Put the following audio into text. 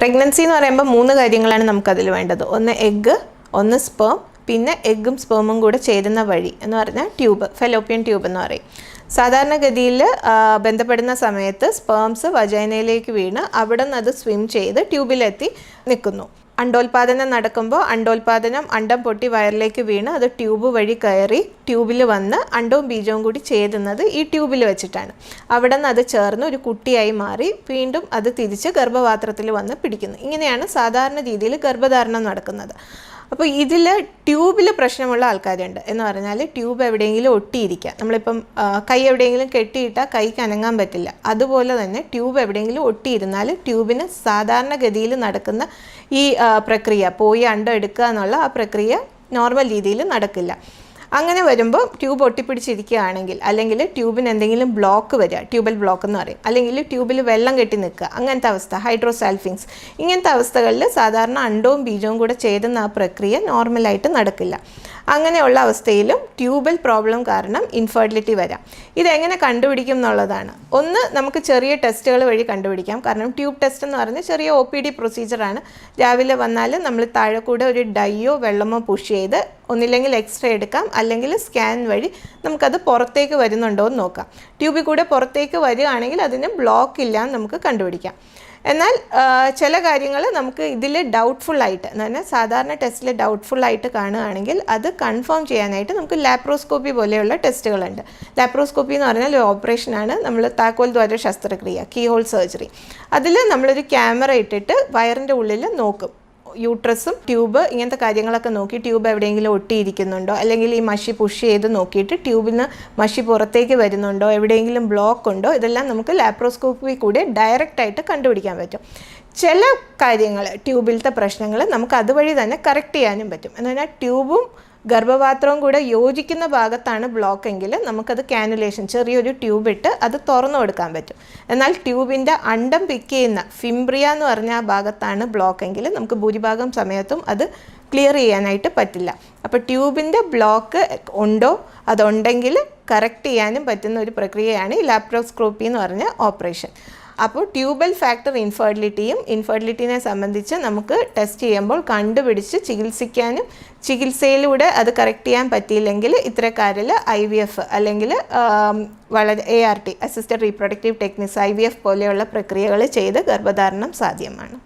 Pregnancy എന്ന് പറയുമ്പോൾ 3 കാര്യങ്ങളാണ് നമുക്കതിൽ വേണ്ടത്. ഒന്ന് എഗ്ഗ്, ഒന്ന് സ്പേം, പിന്നെ എഗ്ഗും സ്പേമും കൂടെ ചേരുന്ന വഴി എന്ന് പറഞ്ഞാൽ ട്യൂബ്, ഫെലോപ്പിയൻ ട്യൂബ് എന്ന് പറയും. സാധാരണഗതിയിൽ ബന്ധപ്പെടുന്ന സമയത്ത് സ്പേംസ് വജൈനയിലേക്ക് വീണ് അവിടെ നിന്ന് അത് സ്വിം ചെയ്ത് ട്യൂബിലെത്തി നിൽക്കുന്നു. അണ്ടോൽപാദനം നടക്കുമ്പോൾ അണ്ടം പൊട്ടി വയറിലേക്ക് വീണ് അത് ട്യൂബ് വഴി കയറി ട്യൂബിൽ വന്ന് അണ്ടവും ബീജവും കൂടി ചേരുന്നത് ഈ ട്യൂബിൽ വെച്ചിട്ടാണ്. അവിടെ നിന്ന് അത് ചേർന്ന് ഒരു കുട്ടിയായി മാറി വീണ്ടും അത് തിരിച്ച് ഗർഭപാത്രത്തിൽ വന്ന് പിടിക്കുന്നു. ഇങ്ങനെയാണ് സാധാരണ രീതിയിൽ ഗർഭധാരണം നടക്കുന്നത്. അപ്പോൾ ഇതിൽ ട്യൂബിൽ പ്രശ്നമുള്ള ആൾക്കാരുണ്ട് എന്ന് പറഞ്ഞാൽ ട്യൂബ് എവിടെയെങ്കിലും ഒട്ടിയിരിക്കുക. നമ്മളിപ്പം കൈ എവിടെയെങ്കിലും കെട്ടിയിട്ടാൽ കൈക്ക് അനങ്ങാൻ പറ്റില്ല. അതുപോലെ തന്നെ ട്യൂബ് എവിടെയെങ്കിലും ഒട്ടിയിരുന്നാൽ ട്യൂബിന് സാധാരണഗതിയിൽ നടക്കുന്ന ഈ പ്രക്രിയ പോയി അണ്ടം എടുക്കുക എന്നുള്ള ആ പ്രക്രിയ നോർമൽ രീതിയിൽ നടക്കില്ല. അങ്ങനെ വരുമ്പോൾ ട്യൂബ് ഒട്ടിപ്പിടിച്ചിരിക്കുകയാണെങ്കിൽ, അല്ലെങ്കിൽ ട്യൂബിന് എന്തെങ്കിലും ബ്ലോക്ക് വരിക, ട്യൂബൽ ബ്ലോക്ക് എന്ന് പറയും, അല്ലെങ്കിൽ ട്യൂബിൽ വെള്ളം കെട്ടി നിൽക്കുക, അങ്ങനത്തെ അവസ്ഥ, ഹൈഡ്രോസാൽഫിങ്സ്, ഇങ്ങനത്തെ അവസ്ഥകളിൽ സാധാരണ അണ്ടവും ബീജവും കൂടെ ചേരുന്ന ആ പ്രക്രിയ നോർമലായിട്ട് നടക്കില്ല. അങ്ങനെയുള്ള അവസ്ഥയിലും ട്യൂബൽ പ്രോബ്ലം കാരണം ഇൻഫെർട്ടിലിറ്റി വരാം. ഇതെങ്ങനെ കണ്ടുപിടിക്കും എന്നുള്ളതാണ്. ഒന്ന്, നമുക്ക് ചെറിയ ടെസ്റ്റുകൾ വഴി കണ്ടുപിടിക്കാം. കാരണം ട്യൂബ് ടെസ്റ്റ് എന്ന് പറഞ്ഞാൽ ചെറിയ OPD പ്രൊസീജിയറാണ്. രാവിലെ വന്നാൽ നമ്മൾ താഴെ കൂടെ ഒരു ഡൈയോ വെള്ളമോ പുഷ് ചെയ്ത് ഒന്നില്ലെങ്കിൽ എക്സ്റേ എടുക്കാം, അല്ലെങ്കിൽ സ്കാൻ വഴി നമുക്കത് പുറത്തേക്ക് വരുന്നുണ്ടോ എന്ന് നോക്കാം. ട്യൂബിൽ കൂടെ പുറത്തേക്ക് വരികയാണെങ്കിൽ അതിന് ബ്ലോക്ക് ഇല്ല എന്ന് നമുക്ക് കണ്ടുപിടിക്കാം. എന്നാൽ ചില കാര്യങ്ങൾ നമുക്ക് ഇതിൽ ഡൗട്ട്ഫുള്ളായിട്ട് എന്ന് പറഞ്ഞാൽ സാധാരണ ടെസ്റ്റിൽ ഡൗട്ട്ഫുള്ളായിട്ട് കാണുകയാണെങ്കിൽ അത് കൺഫേം ചെയ്യാനായിട്ട് നമുക്ക് ലാപ്രോസ്കോപ്പി പോലെയുള്ള ടെസ്റ്റുകളുണ്ട്. ലാപ്രോസ്കോപ്പി എന്ന് പറഞ്ഞാൽ ഒരു ഓപ്പറേഷനാണ്, നമ്മൾ താക്കോൽ ദ്വാര ശസ്ത്രക്രിയ, കീഹോൾ സർജറി. അതിൽ നമ്മളൊരു ക്യാമറ ഇട്ടിട്ട് വയറിൻ്റെ ഉള്ളിൽ നോക്കും. യൂട്രസും ട്യൂബ് ഇങ്ങനത്തെ കാര്യങ്ങളൊക്കെ നോക്കി ട്യൂബ് എവിടെയെങ്കിലും ഒട്ടിയിരിക്കുന്നുണ്ടോ, അല്ലെങ്കിൽ ഈ മഷി പുഷ് ചെയ്ത് നോക്കിയിട്ട് ട്യൂബിന് മഷി പുറത്തേക്ക് വരുന്നുണ്ടോ, എവിടെയെങ്കിലും ബ്ലോക്ക് ഉണ്ടോ, ഇതെല്ലാം നമുക്ക് ലാപ്രോസ്കോപ്പി കൂടി ഡയറക്റ്റായിട്ട് കണ്ടുപിടിക്കാൻ പറ്റും. ചില കാര്യങ്ങൾ ട്യൂബിലത്തെ പ്രശ്നങ്ങൾ നമുക്ക് അതുവഴി തന്നെ കറക്റ്റ് ചെയ്യാനും പറ്റും. എന്ന് പറഞ്ഞാൽ ട്യൂബും ഗർഭപാത്രവും കൂടെ യോജിക്കുന്ന ഭാഗത്താണ് ബ്ലോക്ക് എങ്കിൽ നമുക്കത് കാനുലേഷൻ, ചെറിയൊരു ട്യൂബ് ഇട്ട് അത് തുറന്നു കൊടുക്കാൻ പറ്റും. എന്നാൽ ട്യൂബിൻ്റെ അണ്ടം പിക്ക് ചെയ്യുന്ന ഫിംബ്രിയ എന്ന് പറഞ്ഞ ആ ഭാഗത്താണ് ബ്ലോക്ക് എങ്കിൽ നമുക്ക് ഭൂരിഭാഗം സമയത്തും അത് ക്ലിയർ ചെയ്യാനായിട്ട് പറ്റില്ല. അപ്പോൾ ട്യൂബിൻ്റെ ബ്ലോക്ക് ഉണ്ടോ, അതുണ്ടെങ്കിൽ കറക്റ്റ് ചെയ്യാനും പറ്റുന്ന ഒരു പ്രക്രിയയാണ് ഈ ലാപ്രോസ്കോപ്പി എന്ന് പറഞ്ഞ ഓപ്പറേഷൻ. അപ്പോൾ ട്യൂബൽ ഫാക്ടർ ഇൻഫെർട്ടിലിറ്റിനെ സംബന്ധിച്ച് നമുക്ക് ടെസ്റ്റ് ചെയ്യുമ്പോൾ കണ്ടുപിടിച്ച് ചികിത്സിക്കാനും, ചികിത്സയിലൂടെ അത് കറക്റ്റ് ചെയ്യാൻ പറ്റിയില്ലെങ്കിൽ ഇത്തരക്കാരിൽ IVF അല്ലെങ്കിൽ വളരെ ART, assisted reproductive techniques, IVF പോലെയുള്ള പ്രക്രിയകൾ ചെയ്ത് ഗർഭധാരണം സാധ്യമാണ്.